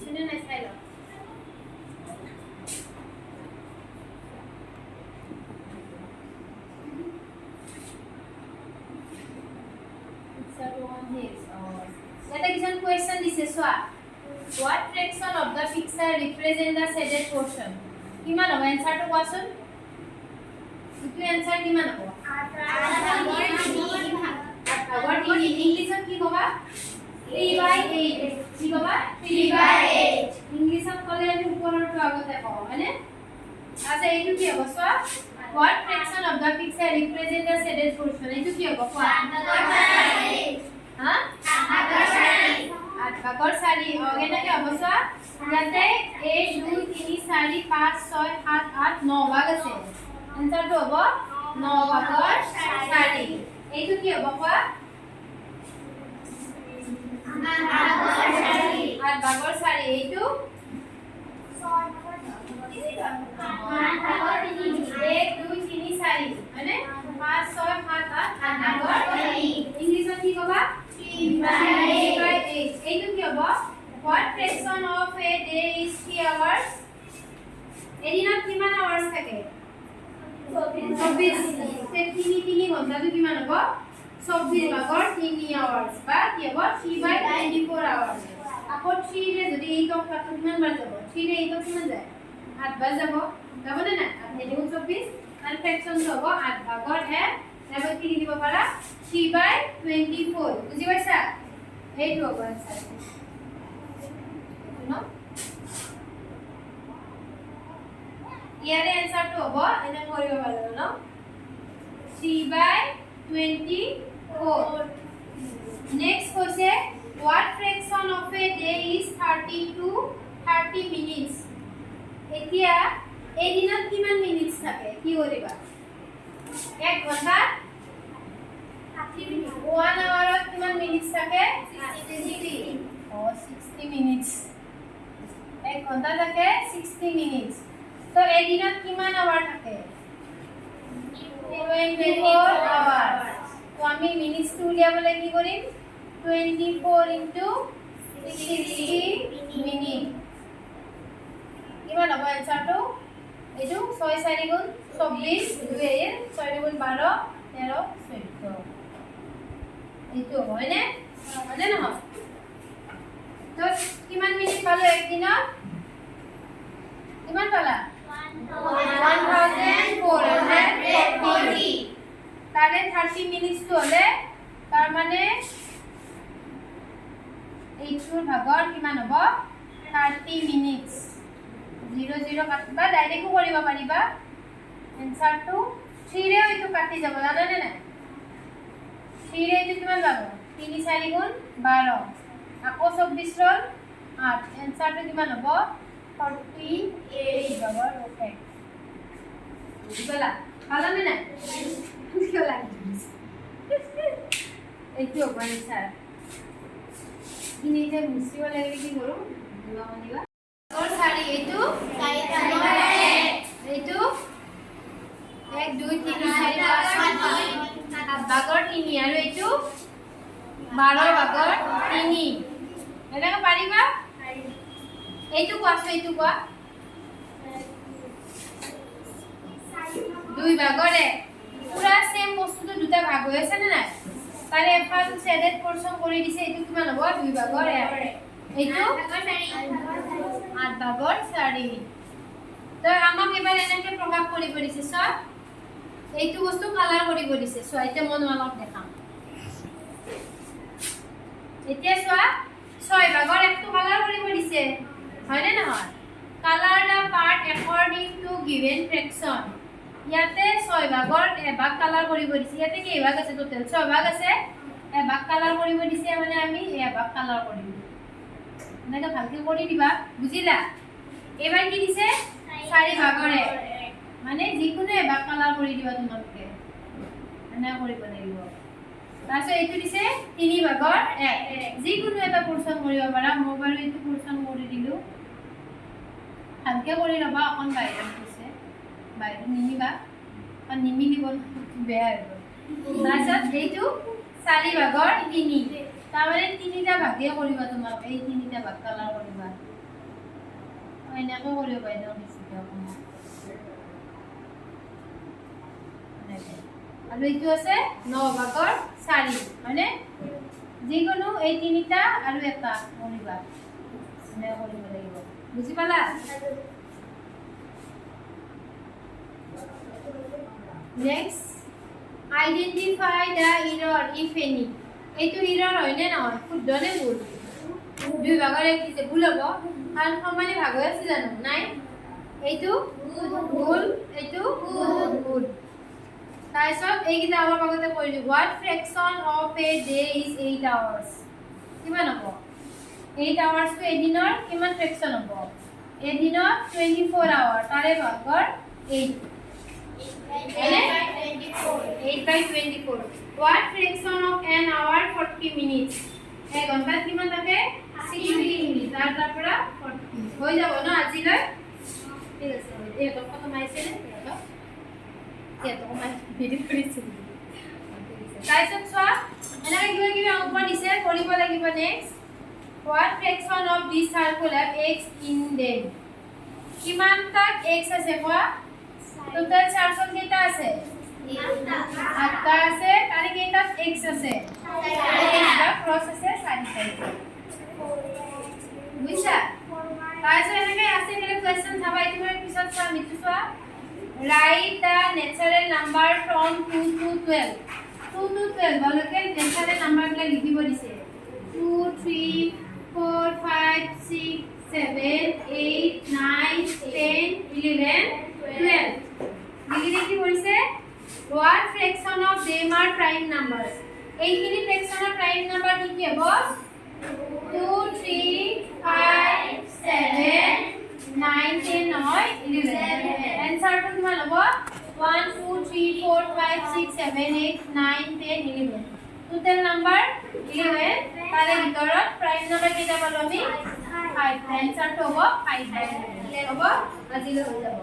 শুনে নাই চাই লও Let us examine question this is what fraction of the picture represent the shaded portion? কিমান হবে answer to question? ইটো answer কিমান হ'ব? 8 ইংলিশত কি কবা? 3/8 কি কবা? 3/8 ইংলিশত কলে আমি উপৰৰটো আগতে কওঁ হয়নে? আচ্ছা এইটো কি হ'ব সোৱা? What fraction of the picture represent the shaded portion? এইটো কি হ'ব কোৱা? 8/4 হা? 8/4 কেনেকৈ হ'ব চোৱা ইয়াতে 1 2 3 4 5 6 7 8 9 ভাগ আছে এনসাৰটো হ'ব 9/4 এইটো কি হ'ব কোৱা 8/4 এইটো 1 2 3 4 মানে 5 6 7 8 8/4 ইংলিশত কি ক'বা 3/8 এইটো কি হ'ব what fraction of a day is 3 hours এদিনত কিমান hours থাকে 24 তে 3 ঘণ্টাটো কিমান হ'ব 24/3 hours বা কি হ'ব 3/24 hours আকৌ 3 ৰে যদি 8 কাটো কিমান বাৰ যাব 3 ৰে 8 কিমান যায় 8 বাৰ যাব যাবনে না 8 24 আৰু ফ্ৰেকশন হ'ব 8/1 এবাৰ কি দিব পাৰা 3/24 বুজি পাইছা এইটো হ'ব आंसर ন ইয়াৰে आंसरটো হ'ব এনে কৰিব পাৰিব ন 3/24 নেক্সট কৈছে what fraction of a day is 30 to 30 minutes এতিয়া এদিনত কিমান মিনিটস থাকে কি কৰিবা 1 ঘন্টা 30 মিনিট 1 আৱাৰত কিমান মিনিটস থাকে 60 মিনিটস 1 ঘন্টা থাকে 60 মিনিটস তো এদিনত কিমান আৱাৰ থাকে 24 আৱাৰ তো আমি মিনিটস টু উলিয়াবলৈ কি কৰিম 24 into 60 মিনিট কিমান হ'ব এনসাৰটো এইটো 6 4 গুণ 24 2 6 গুণ 12 13 14 এইটো হয়নে হয়নে নহয় তো কিমান মিনিট পালো একদিনত কিমান পালা 1440 তাৰে 30 মিনিটস তো হলে তাৰ মানে এইটোৰ ভাগৰ কিমান হ'ব 30 মিনিটস 00 কাটিবা ডাইৰেক্টও কৰিব পাৰিবা এনসাৰটো 3 ৰে এইটো কাটি যাব জানানে নাই 3 ৰে এইটো কিমান যাব 3 4 গুণ 12 আকৌ 24 ৰল 8 এনসাৰটো কিমান হ'ব 48 ভাগৰ ওকে বুঝলা পালানে নাই কিয় লাগি এইটো হ'ব এনসাৰ ইনিতে মুছিব লাগে কি কৰো দিবা মানিবা और सारी এইটো 1 2 3 4 5 ভাগৰ 3 আৰু এইটো 12/3 এনেকা পাৰিবা এইটো কোৱা 2 ভাগৰ 1 পুৰা সেম বস্তুটো দুটা ভাগ হৈ আছে না নাই তাৰে এফাল শেডেড পোৰশন কৰি দিছে এইটো কিমান হ'ব 2 ভাগৰ 1 এইটো 8/4 তো আমাক এবাৰ এনেকে প্ৰকাশ কৰিব দিছে চ এইটো বস্তু কালাৰ কৰিব দিছে চ এটা মন অলপ দেখাম এতিয়া চোৱা 6/1 টো কালাৰ কৰিব দিছে হয়নে নহয় colour the part according to given fraction ইয়াতে 6/1 এভাগ কালাৰ কৰিব দিছে ইয়াতে কি ভাগ আছে টোটাল 6 ভাগ আছে এভাগ কালাৰ কৰিব দিছে মানে আমি এভাগ কালাৰ কৰিম এনেকে ভালকে কৰি দিবা বুজিলা এবাৰ কি দিছে 4/1 মানে যিকোনো এভাগ কালাৰ কৰি দিবা তোমালোকে এনে কৰিব লাগিব তাৰপিছত এইটো দিছে 3/1 যিকোনো এটা পোৰশন কৰিব পাৰা মই বাৰু এইটো পোৰশন কৰি দিলো ভালকে কৰি লবা অকন বাইৰে দিছে বাইৰে নিনিবা আৰ নিমিলিব বেয়া হ'ব তাৰপিছত এইটো 4/3 তাৰ মানে তিনিটা ভাগে কৰিবা তোমাক এই তিনিটা ভাগ কালাৰ কৰিবা এনেকৈ কৰিব পাৰি ন বেছিকৈ অকণমান আৰু এইটো আছে 9 ভাগৰ 4 হয়নে যিকোনো এই তিনিটা আৰু এটা কৰিবা এনেকৈ কৰিব লাগিব বুজি পালা next identify the error if any এইটো এৰৰ হয়নে নহয় শুদ্ধ নে ভুল দুই ভাগৰ এক দিছে ভুল হ'ব কাৰণ সমানে ভাগ হৈ আছে জানো নাই এইটো ভুল এইটো ভুল তাৰপিছত এইকেইটা অলপ আগতে কৰিলোঁ what fraction of a day is 8 hours কিমান হ'ব 8 hours টো এদিনৰ কিমান ফ্ৰেকশন হ'ব এদিনৰ 24 hour তাৰে ভাগৰ 8 8/24 what fraction of an hour 40 minutes এক ঘন্টাত কিমান থাকে 60 মিনিট তাৰ পৰা 40 হৈ যাব ন আজিলৈ ঠিক আছে এইটো কত মাইছে নে এইটো মাই ভিডিও কৰিছো তাৰপিছত চোৱা এনেকৈ কিবা অংক দিছে কৰিব লাগিব next what fraction of this circle have x in them কিমান তাক x আছে কোৱা টোটাল চাৰ্কল কেইটা আছে 8টা আছে তাৰে কেইটা x আছে এটা ক্ৰস আছে 4 বুঝছা তাইছে এনেকৈ আছে এনে কোৱেশ্চন চাবা ইতিমধ্যে পিছত চোৱা মিটু চোৱা write the natural number from 2 to 12 2 to 12 বলকে natural number গুলো লিখিব দিছে 2 3 4 5 6 7 8 9 10 11 12 লিখি কি বলছে what fraction of them are prime numbers এইখিনি fraction of prime number কি হ'ব 2 3 5 7 9 10 নহয় 11 answer to কিমান হ'ব 1 2 3 4 5 6 7 8 9 10 11 total number 11 তাৰে ভিতৰত prime number কেইটা পালো আমি 5 answer to হ'ব 5/11 হ'ব আজিলৈ হৈ যাব